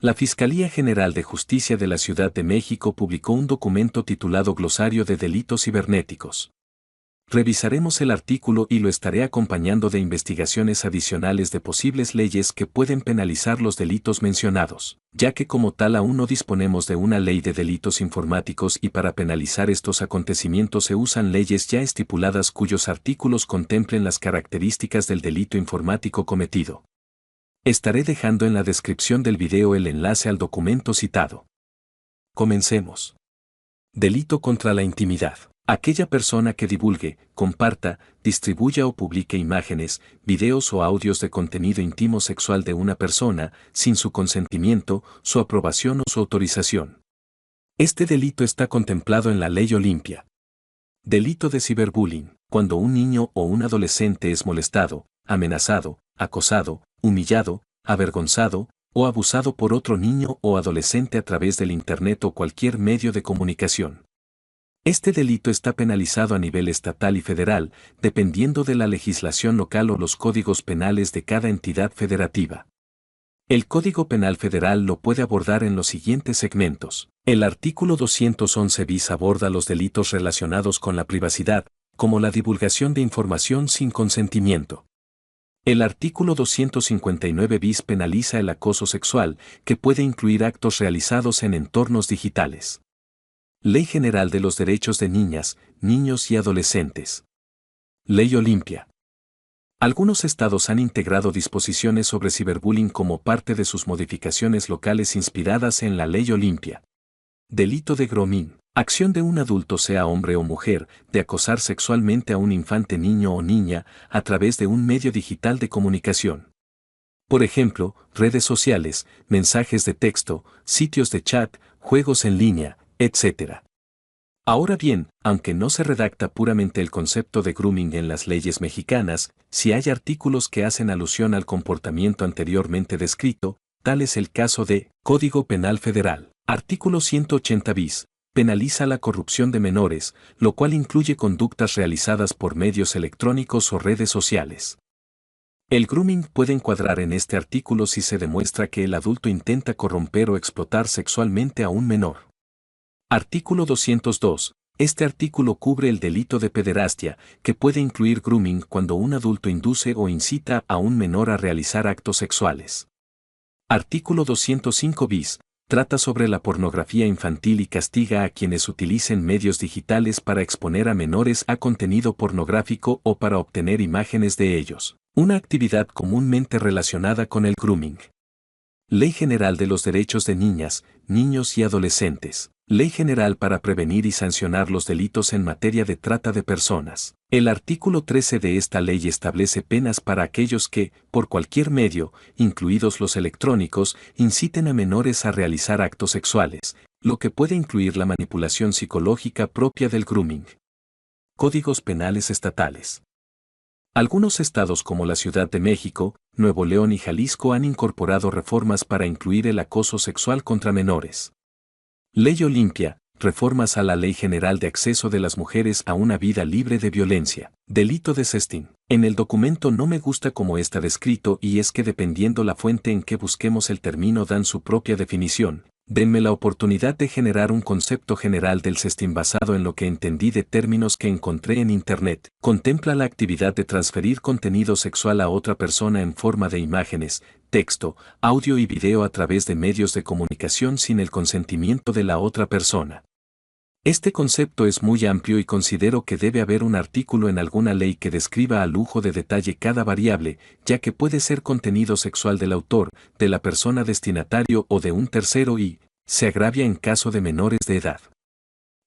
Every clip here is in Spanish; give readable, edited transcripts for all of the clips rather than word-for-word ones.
La Fiscalía General de Justicia de la Ciudad de México publicó un documento titulado Glosario de Delitos Cibernéticos. Revisaremos el artículo y lo estaré acompañando de investigaciones adicionales de posibles leyes que pueden penalizar los delitos mencionados, ya que como tal aún no disponemos de una ley de delitos informáticos y para penalizar estos acontecimientos se usan leyes ya estipuladas cuyos artículos contemplen las características del delito informático cometido. Estaré dejando en la descripción del video el enlace al documento citado. Comencemos. Delito contra la intimidad. Aquella persona que divulgue, comparta, distribuya o publique imágenes, videos o audios de contenido íntimo sexual de una persona, sin su consentimiento, su aprobación o su autorización. Este delito está contemplado en la Ley Olimpia. Delito de ciberbullying. Cuando un niño o un adolescente es molestado, amenazado, acosado, humillado, avergonzado o abusado por otro niño o adolescente a través del Internet o cualquier medio de comunicación. Este delito está penalizado a nivel estatal y federal, dependiendo de la legislación local o los códigos penales de cada entidad federativa. El Código Penal Federal lo puede abordar en los siguientes segmentos. El artículo 211 bis aborda los delitos relacionados con la privacidad, como la divulgación de información sin consentimiento. El artículo 259 bis penaliza el acoso sexual, que puede incluir actos realizados en entornos digitales. Ley General de los Derechos de Niñas, Niños y Adolescentes. Ley Olimpia. Algunos estados han integrado disposiciones sobre ciberbullying como parte de sus modificaciones locales inspiradas en la Ley Olimpia. Delito de grooming. Acción de un adulto, sea hombre o mujer, de acosar sexualmente a un infante niño o niña a través de un medio digital de comunicación. Por ejemplo, redes sociales, mensajes de texto, sitios de chat, juegos en línea, etc. Ahora bien, aunque no se redacta puramente el concepto de grooming en las leyes mexicanas, sí hay artículos que hacen alusión al comportamiento anteriormente descrito, tal es el caso de Código Penal Federal. Artículo 180 bis. Penaliza la corrupción de menores, lo cual incluye conductas realizadas por medios electrónicos o redes sociales. El grooming puede encuadrar en este artículo si se demuestra que el adulto intenta corromper o explotar sexualmente a un menor. Artículo 202. Este artículo cubre el delito de pederastia, que puede incluir grooming cuando un adulto induce o incita a un menor a realizar actos sexuales. Artículo 205 bis. Trata sobre la pornografía infantil y castiga a quienes utilicen medios digitales para exponer a menores a contenido pornográfico o para obtener imágenes de ellos, una actividad comúnmente relacionada con el grooming. Ley General de los Derechos de Niñas, Niños y Adolescentes. Ley General para prevenir y sancionar los delitos en materia de trata de personas. El artículo 13 de esta ley establece penas para aquellos que, por cualquier medio, incluidos los electrónicos, inciten a menores a realizar actos sexuales, lo que puede incluir la manipulación psicológica propia del grooming. Códigos penales estatales. Algunos estados como la Ciudad de México, Nuevo León y Jalisco han incorporado reformas para incluir el acoso sexual contra menores. Ley Olimpia, reformas a la Ley General de Acceso de las Mujeres a una Vida Libre de Violencia. Delito de sexting. En el documento no me gusta cómo está descrito y es que dependiendo la fuente en que busquemos el término dan su propia definición. Denme la oportunidad de generar un concepto general del sexting basado en lo que entendí de términos que encontré en Internet. Contempla la actividad de transferir contenido sexual a otra persona en forma de imágenes, texto, audio y video a través de medios de comunicación sin el consentimiento de la otra persona. Este concepto es muy amplio y considero que debe haber un artículo en alguna ley que describa a lujo de detalle cada variable, ya que puede ser contenido sexual del autor, de la persona destinatario o de un tercero y se agravia en caso de menores de edad.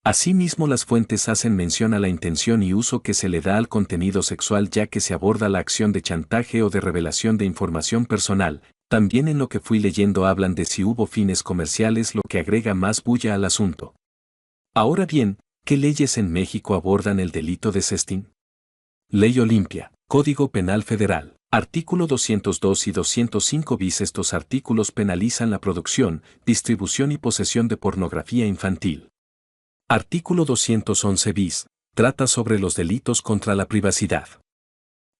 Asimismo, las fuentes hacen mención a la intención y uso que se le da al contenido sexual, ya que se aborda la acción de chantaje o de revelación de información personal. También en lo que fui leyendo hablan de si hubo fines comerciales, lo que agrega más bulla al asunto. Ahora bien, ¿qué leyes en México abordan el delito de sexting? Ley Olimpia, Código Penal Federal, artículo 202 y 205 bis. Estos artículos penalizan la producción, distribución y posesión de pornografía infantil. Artículo 211 bis, trata sobre los delitos contra la privacidad.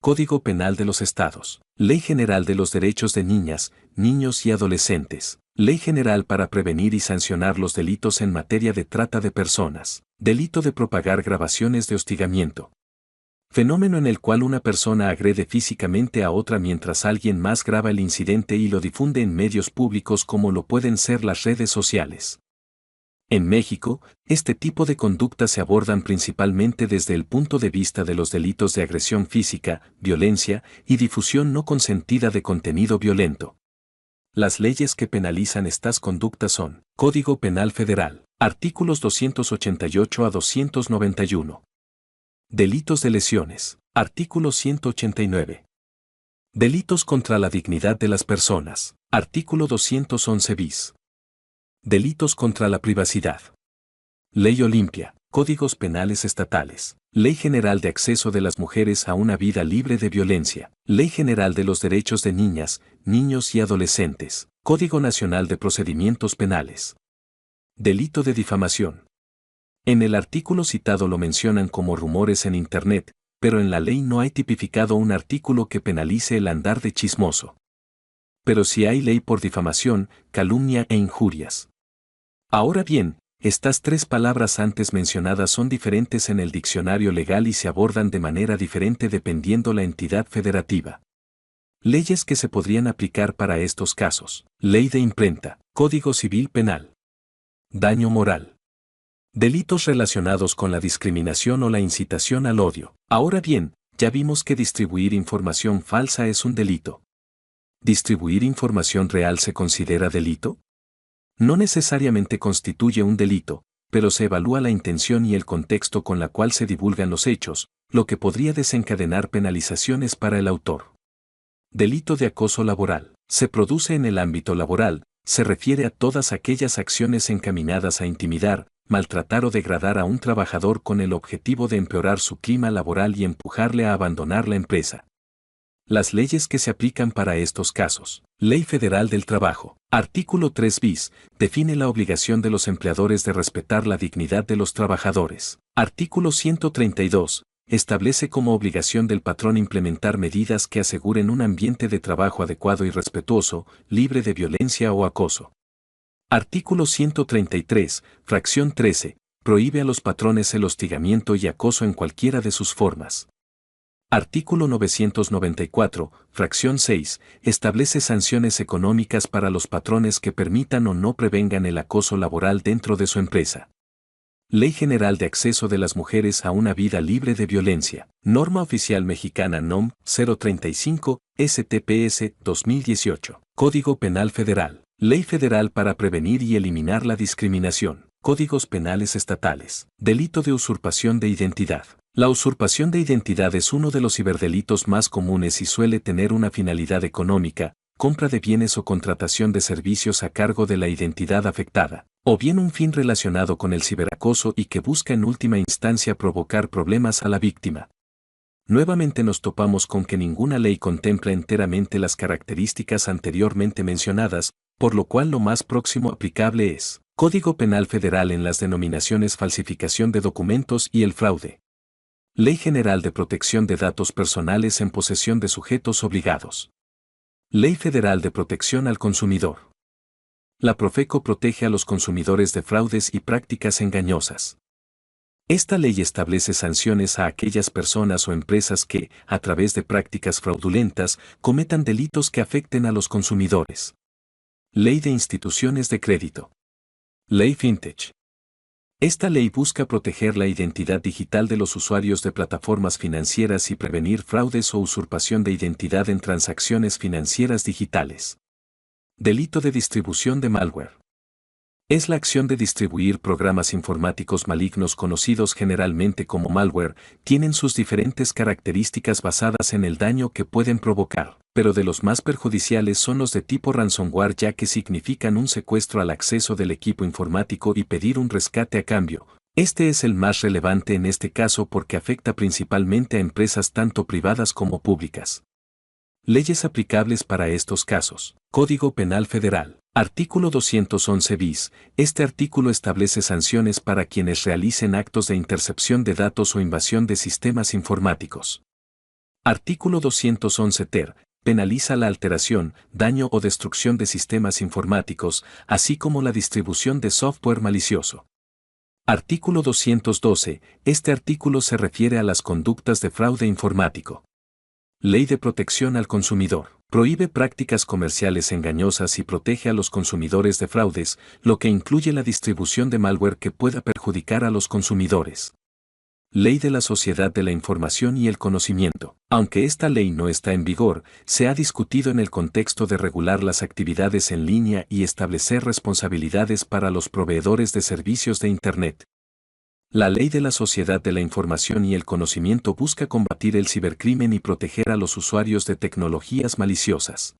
Código Penal de los Estados. Ley General de los Derechos de Niñas, Niños y Adolescentes. Ley General para prevenir y sancionar los delitos en materia de trata de personas. Delito de propagar grabaciones de hostigamiento. Fenómeno en el cual una persona agrede físicamente a otra mientras alguien más graba el incidente y lo difunde en medios públicos como lo pueden ser las redes sociales. En México, este tipo de conductas se abordan principalmente desde el punto de vista de los delitos de agresión física, violencia y difusión no consentida de contenido violento. Las leyes que penalizan estas conductas son: Código Penal Federal, artículos 288 a 291. Delitos de lesiones, artículo 189. Delitos contra la dignidad de las personas, artículo 211 bis. Delitos contra la privacidad. Ley Olimpia, Códigos Penales Estatales. Ley General de Acceso de las Mujeres a una Vida Libre de Violencia. Ley General de los Derechos de Niñas, Niños y Adolescentes. Código Nacional de Procedimientos Penales. Delito de difamación. En el artículo citado lo mencionan como rumores en Internet, pero en la ley no hay tipificado un artículo que penalice el andar de chismoso. Pero sí hay ley por difamación, calumnia e injurias. Ahora bien, estas tres palabras antes mencionadas son diferentes en el diccionario legal y se abordan de manera diferente dependiendo la entidad federativa. Leyes que se podrían aplicar para estos casos. Ley de imprenta, Código Civil Penal. Daño moral. Delitos relacionados con la discriminación o la incitación al odio. Ahora bien, ya vimos que distribuir información falsa es un delito. ¿Distribuir información real se considera delito? No necesariamente constituye un delito, pero se evalúa la intención y el contexto con la cual se divulgan los hechos, lo que podría desencadenar penalizaciones para el autor. Delito de acoso laboral. Se produce en el ámbito laboral, se refiere a todas aquellas acciones encaminadas a intimidar, maltratar o degradar a un trabajador con el objetivo de empeorar su clima laboral y empujarle a abandonar la empresa. Las leyes que se aplican para estos casos. Ley Federal del Trabajo. Artículo 3 bis, define la obligación de los empleadores de respetar la dignidad de los trabajadores. Artículo 132, establece como obligación del patrón implementar medidas que aseguren un ambiente de trabajo adecuado y respetuoso, libre de violencia o acoso. Artículo 133, fracción 13, prohíbe a los patrones el hostigamiento y acoso en cualquiera de sus formas. Artículo 994, fracción 6, establece sanciones económicas para los patrones que permitan o no prevengan el acoso laboral dentro de su empresa. Ley General de Acceso de las Mujeres a una Vida Libre de Violencia. Norma Oficial Mexicana NOM 035, STPS 2018. Código Penal Federal. Ley Federal para prevenir y eliminar la discriminación. Códigos Penales Estatales. Delito de usurpación de identidad. La usurpación de identidad es uno de los ciberdelitos más comunes y suele tener una finalidad económica, compra de bienes o contratación de servicios a cargo de la identidad afectada, o bien un fin relacionado con el ciberacoso y que busca en última instancia provocar problemas a la víctima. Nuevamente nos topamos con que ninguna ley contempla enteramente las características anteriormente mencionadas, por lo cual lo más próximo aplicable es Código Penal Federal en las denominaciones falsificación de documentos y el fraude. Ley General de Protección de Datos Personales en posesión de sujetos obligados. Ley Federal de Protección al Consumidor. La Profeco protege a los consumidores de fraudes y prácticas engañosas. Esta ley establece sanciones a aquellas personas o empresas que, a través de prácticas fraudulentas, cometan delitos que afecten a los consumidores. Ley de Instituciones de Crédito. Ley Fintech. Esta ley busca proteger la identidad digital de los usuarios de plataformas financieras y prevenir fraudes o usurpación de identidad en transacciones financieras digitales. Delito de distribución de malware. Es la acción de distribuir programas informáticos malignos conocidos generalmente como malware, tienen sus diferentes características basadas en el daño que pueden provocar, pero de los más perjudiciales son los de tipo ransomware ya que significan un secuestro al acceso del equipo informático y pedir un rescate a cambio. Este es el más relevante en este caso porque afecta principalmente a empresas tanto privadas como públicas. Leyes aplicables para estos casos. Código Penal Federal. Artículo 211 bis. Este artículo establece sanciones para quienes realicen actos de intercepción de datos o invasión de sistemas informáticos. Artículo 211 ter. Penaliza la alteración, daño o destrucción de sistemas informáticos, así como la distribución de software malicioso. Artículo 212. Este artículo se refiere a las conductas de fraude informático. Ley de Protección al Consumidor. Prohíbe prácticas comerciales engañosas y protege a los consumidores de fraudes, lo que incluye la distribución de malware que pueda perjudicar a los consumidores. Ley de la Sociedad de la Información y el Conocimiento. Aunque esta ley no está en vigor, se ha discutido en el contexto de regular las actividades en línea y establecer responsabilidades para los proveedores de servicios de Internet. La Ley de la Sociedad de la Información y el Conocimiento busca combatir el cibercrimen y proteger a los usuarios de tecnologías maliciosas.